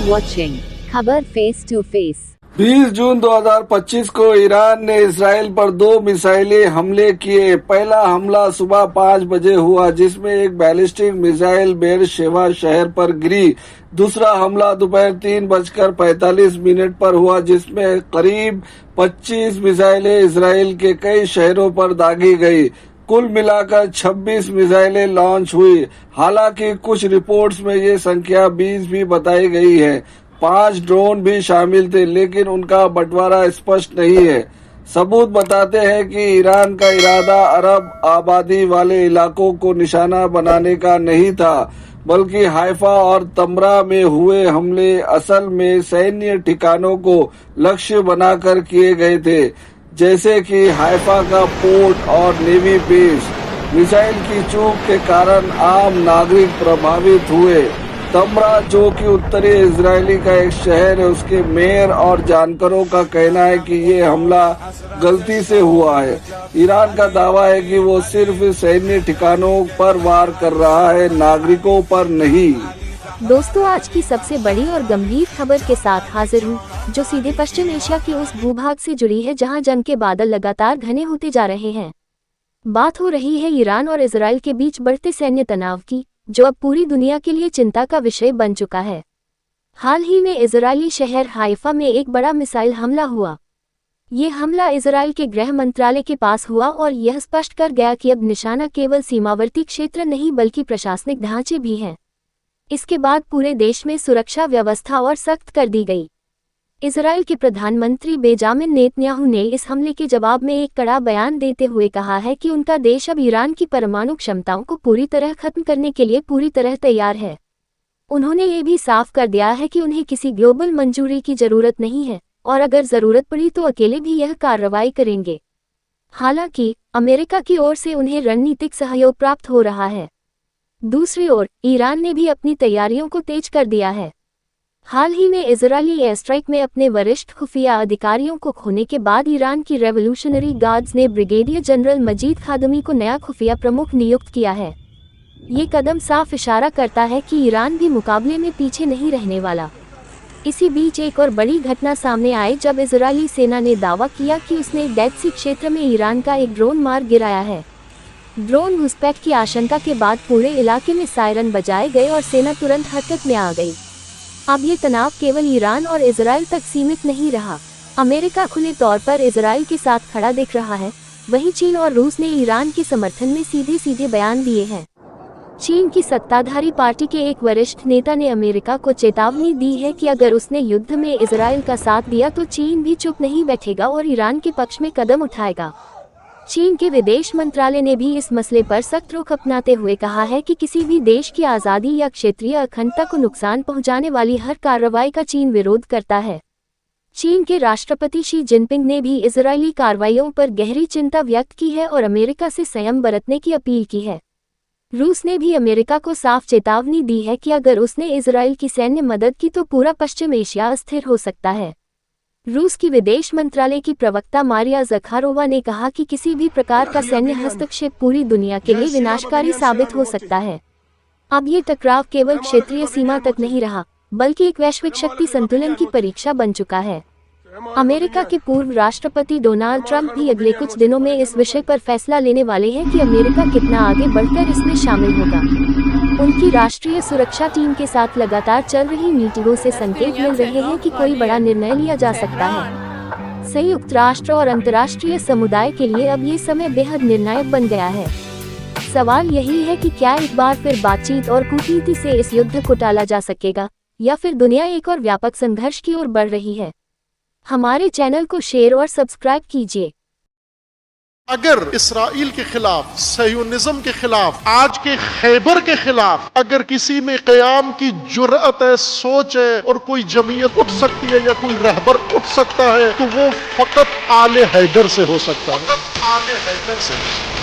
watching खबर face to face. 20 जून 2025 को Iran ने इसराइल पर 2 मिसाइली हमले किए। पहला हमला सुबह 5 बजे हुआ जिसमें एक बैलिस्टिक मिसाइल बेरशेवा शहर पर गिरी। दूसरा हमला दोपहर 3:45 पर हुआ जिसमें करीब 25 मिसाइलें इसराइल के कई शहरों पर दागी गई। कुल मिलाकर 26 मिसाइलें लॉन्च हुई। हालांकि कुछ रिपोर्ट्स में ये संख्या 20 भी बताई गई है। 5 ड्रोन भी शामिल थे लेकिन उनका बंटवारा स्पष्ट नहीं है। सबूत बताते हैं कि ईरान का इरादा अरब आबादी वाले इलाकों को निशाना बनाने का नहीं था, बल्कि हाइफा और तमरा में हुए हमले असल में सैन्य ठिकानों को लक्ष्य बनाकर किए गए थे, जैसे कि हाइफा का पोर्ट और नेवी बेस। मिसाइल की चूक के कारण आम नागरिक प्रभावित हुए। तमरा, जो कि उत्तरी इजरायली का एक शहर है, उसके मेयर और जानकारों का कहना है कि ये हमला गलती से हुआ है। ईरान का दावा है कि वो सिर्फ सैन्य ठिकानों पर वार कर रहा है, नागरिकों पर नहीं। दोस्तों, आज की सबसे बड़ी और गंभीर खबर के साथ हाजिर हूँ, जो सीधे पश्चिम एशिया के उस भूभाग से जुड़ी है जहां जंग के बादल लगातार घने होते जा रहे हैं। बात हो रही है ईरान और इजराइल के बीच बढ़ते सैन्य तनाव की, जो अब पूरी दुनिया के लिए चिंता का विषय बन चुका है। हाल ही में इजरायली शहर हाइफा में एक बड़ा मिसाइल हमला हुआ। ये हमला इजराइल के गृह मंत्रालय के पास हुआ और यह स्पष्ट कर गया कि अब निशाना केवल सीमावर्ती क्षेत्र नहीं बल्कि प्रशासनिक ढांचे भी हैं। इसके बाद पूरे देश में सुरक्षा व्यवस्था और सख्त कर दी गई। इजराइल के प्रधानमंत्री बेंजामिन नेतन्याहू ने इस हमले के जवाब में एक कड़ा बयान देते हुए कहा है कि उनका देश अब ईरान की परमाणु क्षमताओं को पूरी तरह खत्म करने के लिए पूरी तरह तैयार है। उन्होंने ये भी साफ कर दिया है कि उन्हें किसी ग्लोबल मंजूरी की जरूरत नहीं है और अगर जरूरत पड़ी तो अकेले भी यह कार्रवाई करेंगे। हालांकि अमेरिका की ओर से उन्हें रणनीतिक सहयोग प्राप्त हो रहा है। दूसरी ओर ईरान ने भी अपनी तैयारियों को तेज कर दिया है। हाल ही में इजरायली एयर स्ट्राइक में अपने वरिष्ठ खुफिया अधिकारियों को खोने के बाद ईरान की रेवोल्यूशनरी गार्ड्स ने ब्रिगेडियर जनरल मजीद खादमी को नया खुफिया प्रमुख नियुक्त किया है। ये कदम साफ इशारा करता है कि ईरान भी मुकाबले में पीछे नहीं रहने वाला। इसी बीच एक और बड़ी घटना सामने आई जब इजरायली सेना ने दावा किया कि उसने डेड सी क्षेत्र में ईरान का एक ड्रोन मार गिराया है। ड्रोन घुसपैठ की आशंका के बाद पूरे इलाके में सायरन बजाए गए और सेना तुरंत हरकत में आ गई। अब ये तनाव केवल ईरान और इजराइल तक सीमित नहीं रहा। अमेरिका खुले तौर पर इजराइल के साथ खड़ा दिख रहा है, वहीं चीन और रूस ने ईरान के समर्थन में सीधे सीधे बयान दिए हैं। चीन की सत्ताधारी पार्टी के एक वरिष्ठ नेता ने अमेरिका को चेतावनी दी है कि अगर उसने युद्ध में इजराइल का साथ दिया तो चीन भी चुप नहीं बैठेगा और ईरान के पक्ष में कदम उठाएगा। चीन के विदेश मंत्रालय ने भी इस मसले पर सख्त रुख अपनाते हुए कहा है कि किसी भी देश की आज़ादी या क्षेत्रीय अखंडता को नुकसान पहुंचाने वाली हर कार्रवाई का चीन विरोध करता है। चीन के राष्ट्रपति शी जिनपिंग ने भी इजरायली कार्रवाइयों पर गहरी चिंता व्यक्त की है और अमेरिका से संयम बरतने की अपील की है। रूस ने भी अमेरिका को साफ चेतावनी दी है कि अगर उसने इजराइल की सैन्य मदद की तो पूरा पश्चिम एशिया अस्थिर हो सकता है। रूस की विदेश मंत्रालय की प्रवक्ता मारिया ज़खारोवा ने कहा कि किसी भी प्रकार का सैन्य हस्तक्षेप पूरी दुनिया के लिए विनाशकारी साबित हो सकता है। अब ये टकराव केवल क्षेत्रीय सीमा तक नहीं रहा, बल्कि एक वैश्विक शक्ति संतुलन की परीक्षा बन चुका है। अमेरिका के पूर्व राष्ट्रपति डोनाल्ड ट्रंप भी अगले कुछ दिनों में इस विषय पर फैसला लेने वाले हैं कि अमेरिका कितना आगे बढ़कर इसमें शामिल होगा। उनकी राष्ट्रीय सुरक्षा टीम के साथ लगातार चल रही मीटिंगों से संकेत मिल रहे हैं कि कोई बड़ा निर्णय लिया जा सकता है। संयुक्त राष्ट्र और अंतर्राष्ट्रीय समुदाय के लिए अब ये समय बेहद निर्णायक बन गया है। सवाल यही है कि क्या एक बार फिर बातचीत और कूटनीति से इस युद्ध को टाला जा सकेगा या फिर दुनिया एक और व्यापक संघर्ष की ओर बढ़ रही है। हमारे चैनल को शेयर और सब्सक्राइब कीजिए। अगर इसराइल के खिलाफ, सह्यूनिज्म के खिलाफ, आज के खैबर के खिलाफ अगर किसी में क़याम की जुर्अत है, सोच है और कोई जमीयत उठ सकती है या कोई रहबर उठ सकता है तो वो फकत आले हैदर से हो सकता है। आले हैदर से।